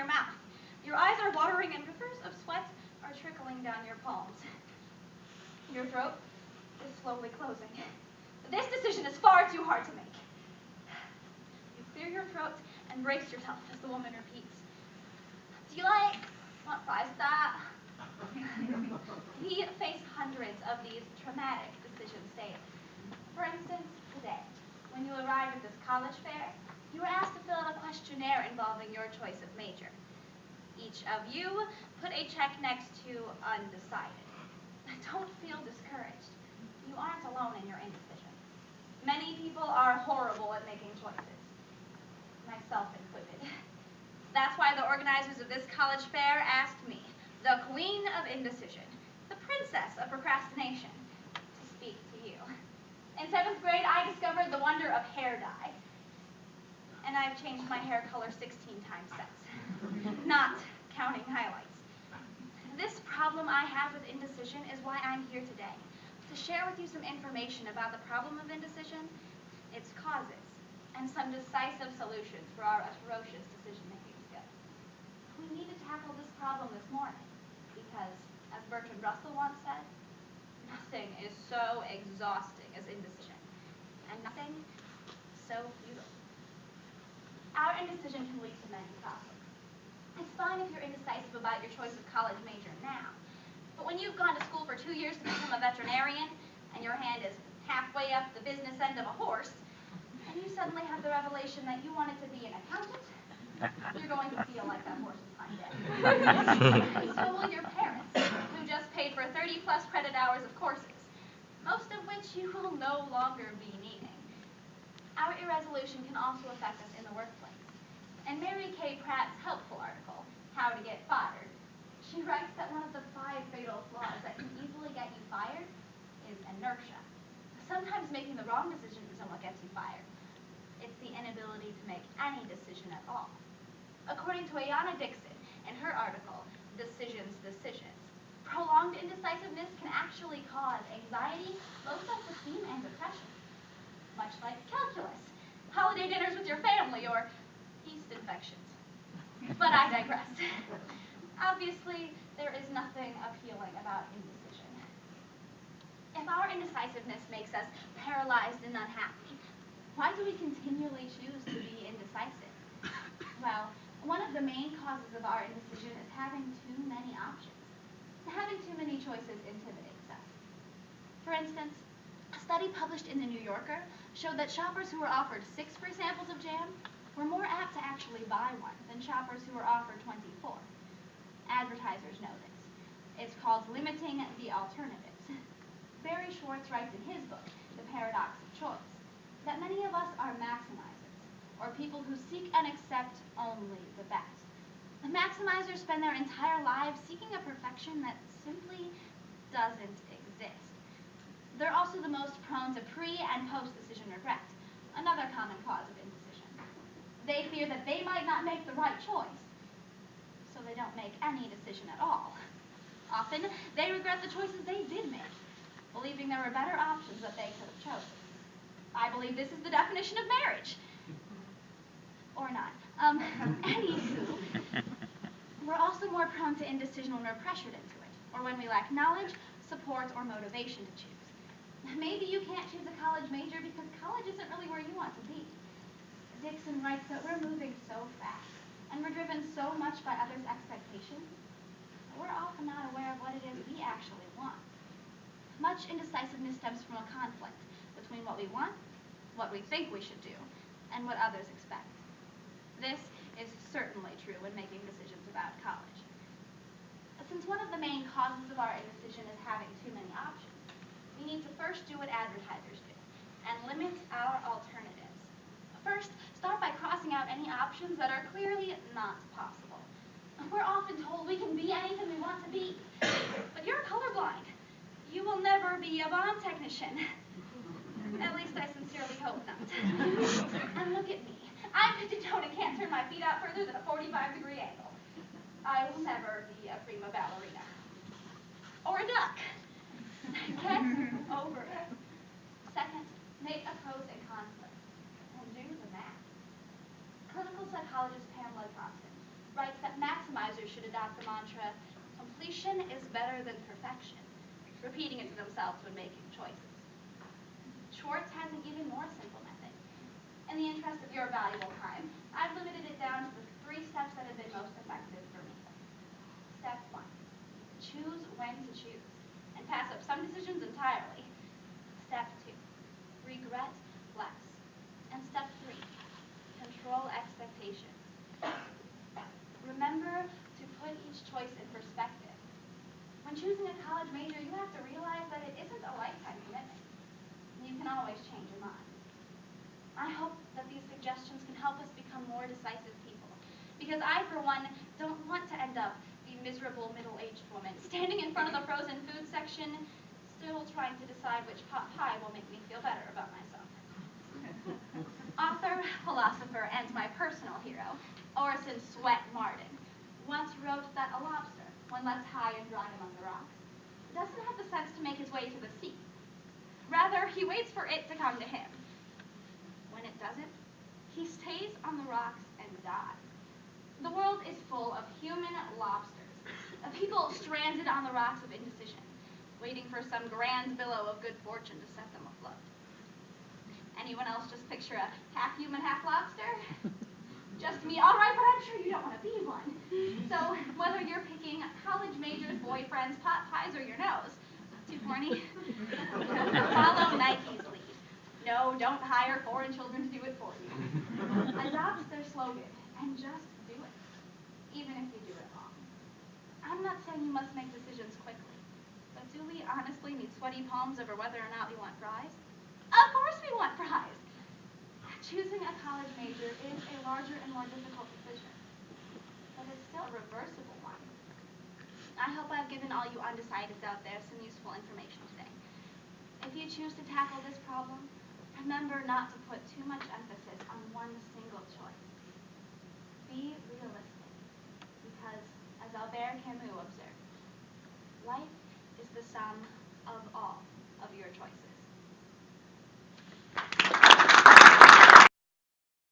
your mouth. Your eyes are watering and rivers of sweat are trickling down your palms. Your throat is slowly closing. This decision is far too hard to make. You clear your throat and brace yourself as the woman repeats, "Do you like, want fries with that?" We face hundreds of these traumatic decisions daily. For instance, today, when you arrived at this college fair, you were asked to fill out a questionnaire involving your choice of major. Each of you put a check next to undecided. Don't feel discouraged. You aren't alone in your indecision. Many people are horrible at making choices, myself included. That's why the organizers of this college fair asked me, the queen of indecision, the princess of procrastination, to speak to you. In 7th grade, I discovered the wonder of hair dye. And I've changed my hair color 16 times since, not counting highlights. This problem I have with indecision is why I'm here today, to share with you some information about the problem of indecision, its causes, and some decisive solutions for our atrocious decision-making skills. We need to tackle this problem this morning because, as Bertrand Russell once said, nothing is so exhausting as indecision, and nothing so futile. Our indecision can lead to many problems. It's fine if you're indecisive about your choice of college major now, but when you've gone to school for 2 years to become a veterinarian, and your hand is halfway up the business end of a horse, and you suddenly have the revelation that you wanted to be an accountant, you're going to feel like that horse's hind end. So will your parents, who just paid for 30-plus credit hours of courses, most of which you will no longer be needing. Our irresolution can also affect us in the workplace. In Mary Kay Pratt's helpful article, How to Get Fired, she writes that one of the 5 fatal flaws that can easily get you fired is inertia. Sometimes making the wrong decision isn't what gets you fired. It's the inability to make any decision at all. According to Ayanna Dixon, in her article, Decisions, prolonged indecisiveness can actually cause anxiety, low self-esteem, and depression. Much like calculus, holiday dinners with your family, or yeast infections. But I digress. Obviously, there is nothing appealing about indecision. If our indecisiveness makes us paralyzed and unhappy, why do we continually choose to be indecisive? Well, one of the main causes of our indecision is having too many options. Having too many choices intimidates us. For instance, a study published in the New Yorker showed that shoppers who were offered 6 free samples of jam were more apt to actually buy one than shoppers who were offered 24. Advertisers know this. It's called limiting the alternatives. Barry Schwartz writes in his book, The Paradox of Choice, that many of us are maximizers, or people who seek and accept only the best. The maximizers spend their entire lives seeking a perfection that simply doesn't exist. They're also the most prone to pre- and post-decision regret, another common cause of indecision. They fear that they might not make the right choice, so they don't make any decision at all. Often, they regret the choices they did make, believing there were better options that they could have chosen. I believe this is the definition of marriage. Or not. Anywho, we're also more prone to indecision when we're pressured into it, or when we lack knowledge, support, or motivation to choose. Maybe you can't choose a college major because college isn't really where you want to be. Dixon writes that we're moving so fast, and we're driven so much by others' expectations, that we're often not aware of what it is we actually want. Much indecisiveness stems from a conflict between what we want, what we think we should do, and what others expect. This is certainly true when making decisions about college. Since one of the main causes of our indecision is having too many options, we need to first do what advertisers do, and limit our alternatives. First, start by crossing out any options that are clearly not possible. We're often told we can be anything we want to be, but you're colorblind. You will never be a bomb technician. At least I sincerely hope not. And look at me. I'm head-to-toe and can't turn my feet out further than a 45-degree angle. I will never be a prima ballerina. Or a duck. Get over it. Second, make a pros and cons list, and do the math. Clinical psychologist Pamela Thompson writes that maximizers should adopt the mantra, completion is better than perfection, repeating it to themselves when making choices. Schwartz has an even more simple method. In the interest of your valuable time, I've limited it down to the 3 steps that have been most effective for me. Step 1, choose when to choose, and pass up some decisions entirely. Step 2, regret less. And step 3, control expectations. Remember to put each choice in perspective. When choosing a college major, you have to realize that it isn't a lifetime commitment. You can always change your mind. I hope that these suggestions can help us become more decisive people, because I, for one, don't want to end up the miserable middle-aged woman standing in front of the frozen food section, still trying to decide which pot pie will make me feel better about myself. Author, philosopher, and my personal hero, Orson Swett Marden, once wrote that a lobster, when left high and dry among the rocks, doesn't have the sense to make his way to the sea. Rather, he waits for it to come to him. When it doesn't, he stays on the rocks and dies. The world is full of human lobsters, of people stranded on the rocks of indecision, waiting for some grand billow of good fortune to set them afloat. Anyone else just picture a half human, half lobster? Just me? All right, but I'm sure you don't want to be one. So whether you're picking college majors, boyfriends, pot pies, or your nose, too corny? Follow Nike's lead. No, don't hire foreign children to do it for you. Adopt their slogan and just do it, even if you do it wrong. I'm not saying you must make decisions quickly, but do we honestly need sweaty palms over whether or not we want fries? Of course we want fries! Choosing a college major is a larger and more difficult decision, but it's still a reversible one. I hope I've given all you undecideds out there some useful information today. If you choose to tackle this problem, remember not to put too much emphasis on one single choice. Be realistic, because, as Albert Camus observed, life is the sum of all of your choices.